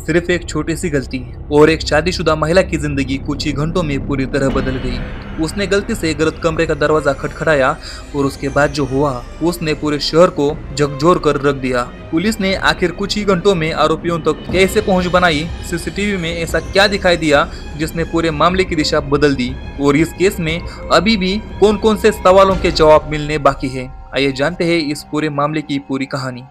सिर्फ एक छोटी सी गलती और एक शादीशुदा महिला की जिंदगी कुछ ही घंटों में पूरी तरह बदल गई। उसने गलती से गलत कमरे का दरवाजा खटखटाया और उसके बाद जो हुआ उसने पूरे शहर को झकझोर कर रख दिया। पुलिस ने आखिर कुछ ही घंटों में आरोपियों तक कैसे पहुंच बनाई, सीसीटीवी में ऐसा क्या दिखाई दिया जिसने पूरे मामले की दिशा बदल दी, और इस केस में अभी भी कौन कौन से सवालों के जवाब मिलने बाकी है, आइए जानते हैं इस पूरे मामले की पूरी कहानी।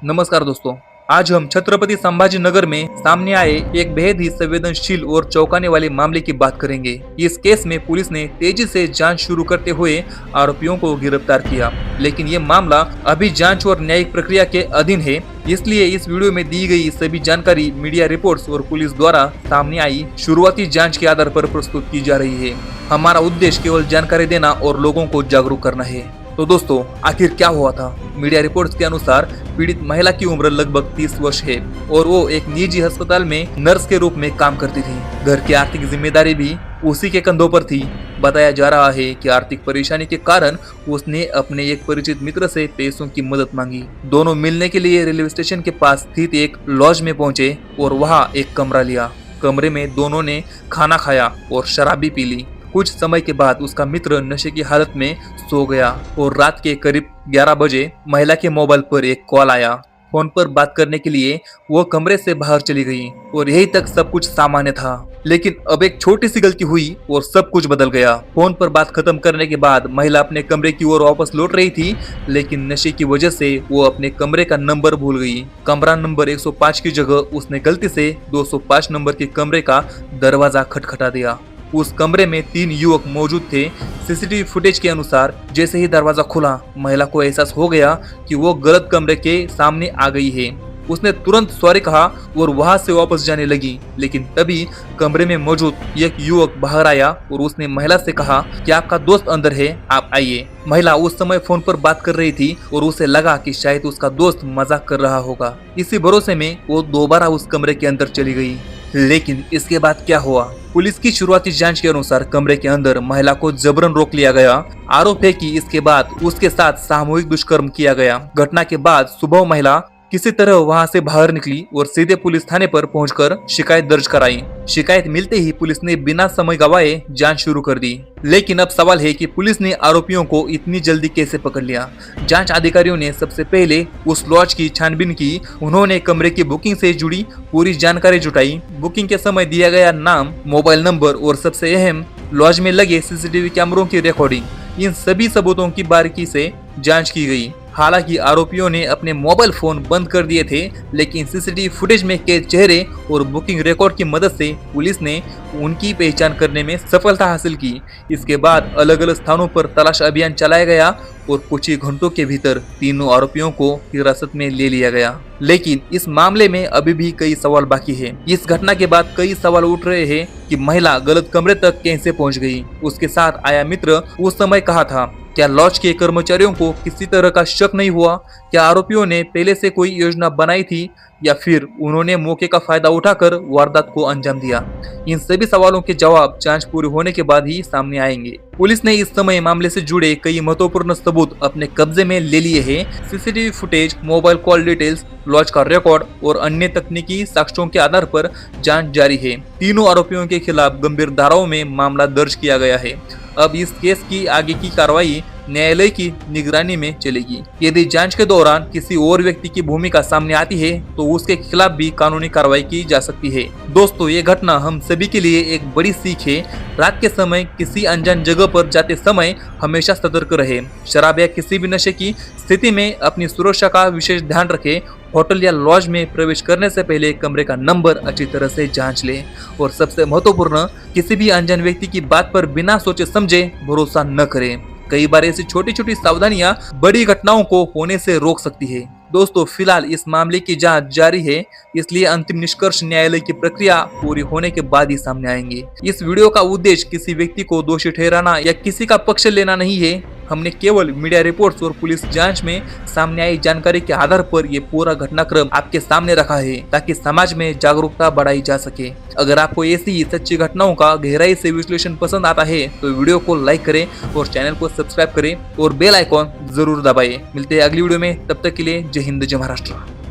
नमस्कार दोस्तों, आज हम छत्रपति संभाजी नगर में सामने आए एक बेहद ही संवेदनशील और चौंकाने वाले मामले की बात करेंगे। इस केस में पुलिस ने तेजी से जांच शुरू करते हुए आरोपियों को गिरफ्तार किया, लेकिन ये मामला अभी जांच और न्यायिक प्रक्रिया के अधीन है। इसलिए इस वीडियो में दी गई सभी जानकारी मीडिया रिपोर्ट्स और पुलिस द्वारा सामने आई शुरुआती जांच के आधार पर प्रस्तुत की जा रही है। हमारा उद्देश्य केवल जानकारी देना और लोगों को जागरूक करना है। तो दोस्तों, आखिर क्या हुआ था? मीडिया रिपोर्ट्स के अनुसार पीड़ित महिला की उम्र लगभग 30 वर्ष है और वो एक निजी अस्पताल में नर्स के रूप में काम करती थी। घर की आर्थिक जिम्मेदारी भी उसी के कंधों पर थी। बताया जा रहा है कि आर्थिक परेशानी के कारण उसने अपने एक परिचित मित्र से पैसों की मदद मांगी। दोनों मिलने के लिए रेलवे स्टेशन के पास स्थित एक लॉज में पहुंचे और वहाँ एक कमरा लिया। कमरे में दोनों ने खाना खाया और शराब भी पी ली। कुछ समय के बाद उसका मित्र नशे की हालत में सो गया और रात के करीब 11 बजे महिला के मोबाइल पर एक कॉल आया। फोन पर बात करने के लिए वो कमरे से बाहर चली गई और यही तक सब कुछ सामान्य था, लेकिन अब एक छोटी सी गलती हुई और सब कुछ बदल गया। फोन पर बात खत्म करने के बाद महिला अपने कमरे की ओर वापस लौट रही थी, लेकिन नशे की वजह से वो अपने कमरे का नंबर भूल गई। कमरा नंबर 105 की जगह उसने गलती से 205 नंबर के कमरे का दरवाजा खटखटा दिया। उस कमरे में 3 युवक मौजूद थे। सीसीटीवी फुटेज के अनुसार जैसे ही दरवाजा खुला, महिला को एहसास हो गया कि वो गलत कमरे के सामने आ गई है। उसने तुरंत सॉरी कहा और वहां से वापस जाने लगी, लेकिन तभी कमरे में मौजूद एक युवक बाहर आया और उसने महिला से कहा कि आपका दोस्त अंदर है, आप आइए। महिला उस समय फोन पर बात कर रही थी और उसे लगा कि शायद उसका दोस्त मजाक कर रहा होगा। इसी भरोसे में वो दोबारा उस कमरे के अंदर चली गई। लेकिन इसके बाद क्या हुआ? पुलिस की शुरुआती जांच के अनुसार कमरे के अंदर महिला को जबरन रोक लिया गया। आरोप है कि इसके बाद उसके साथ सामूहिक दुष्कर्म किया गया। घटना के बाद सुबह महिला किसी तरह वहां से बाहर निकली और सीधे पुलिस थाने पर पहुंचकर शिकायत दर्ज कराई। शिकायत मिलते ही पुलिस ने बिना समय गवाए जांच शुरू कर दी। लेकिन अब सवाल है कि पुलिस ने आरोपियों को इतनी जल्दी कैसे पकड़ लिया? जांच अधिकारियों ने सबसे पहले उस लॉज की छानबीन की। उन्होंने कमरे की बुकिंग से जुड़ी पूरी जानकारी जुटाई। बुकिंग के समय दिया गया नाम, मोबाइल नंबर और सबसे अहम लॉज में लगे सीसीटीवी कैमरों की रिकॉर्डिंग, इन सभी सबूतों की बारीकी से जांच की गई। हालांकि आरोपियों ने अपने मोबाइल फोन बंद कर दिए थे, लेकिन सीसीटीवी फुटेज में कैद चेहरे और बुकिंग रिकॉर्ड की मदद से पुलिस ने उनकी पहचान करने में सफलता हासिल की। इसके बाद अलग अलग स्थानों पर तलाश अभियान चलाया गया और कुछ ही घंटों के भीतर तीनों आरोपियों को हिरासत में ले लिया गया। लेकिन इस मामले में अभी भी कई सवाल बाकी है। इस घटना के बाद कई सवाल उठ रहे हैं कि महिला गलत कमरे तक कैसे पहुंच गई? उसके साथ आया मित्र उस समय कहाँ था? क्या लॉज के कर्मचारियों को किसी तरह का शक नहीं हुआ? क्या आरोपियों ने पहले से कोई योजना बनाई थी या फिर उन्होंने मौके का फायदा उठाकर वारदात को अंजाम दिया? इन सभी सवालों के जवाब जांच पूरी होने के बाद ही सामने आएंगे। पुलिस ने इस समय मामले से जुड़े कई महत्वपूर्ण सबूत अपने कब्जे में ले लिए हैं। CCTV footage, mobile call details, lodge का रिकॉर्ड और अन्य तकनीकी साक्ष्यों के आधार पर जांच जारी है। तीनों आरोपियों के खिलाफ गंभीर धाराओं में मामला दर्ज किया गया है। अब इस केस की आगे की कार्रवाई न्यायालय की निगरानी में चलेगी। यदि जांच के दौरान किसी और व्यक्ति की भूमिका सामने आती है तो उसके खिलाफ भी कानूनी कार्रवाई की जा सकती है। दोस्तों, ये घटना हम सभी के लिए एक बड़ी सीख है। रात के समय किसी अनजान जगह पर जाते समय हमेशा सतर्क रहे। शराब या किसी भी नशे की स्थिति में अपनी सुरक्षा का विशेष ध्यान रखें। होटल या लॉज में प्रवेश करने से पहले कमरे का नंबर अच्छी तरह से जांच लें और सबसे महत्वपूर्ण, किसी भी अनजान व्यक्ति की बात पर बिना सोचे समझे भरोसा न करें। कई बार ऐसी छोटी छोटी सावधानियां बड़ी घटनाओं को होने से रोक सकती है। दोस्तों, फिलहाल इस मामले की जांच जारी है, इसलिए अंतिम निष्कर्ष न्यायालय की प्रक्रिया पूरी होने के बाद ही सामने आएंगे। इस वीडियो का उद्देश्य किसी व्यक्ति को दोषी ठहराना या किसी का पक्ष लेना नहीं है। हमने केवल मीडिया रिपोर्ट्स और पुलिस जांच में सामने आई जानकारी के आधार पर ये पूरा घटनाक्रम आपके सामने रखा है, ताकि समाज में जागरूकता बढ़ाई जा सके। अगर आपको ऐसी ही सच्ची घटनाओं का गहराई से विश्लेषण पसंद आता है तो वीडियो को लाइक करें और चैनल को सब्सक्राइब करें और बेल आइकॉन जरूर दबाएं। मिलते हैं अगली वीडियो में, तब तक के लिए जय हिंद, जय महाराष्ट्र।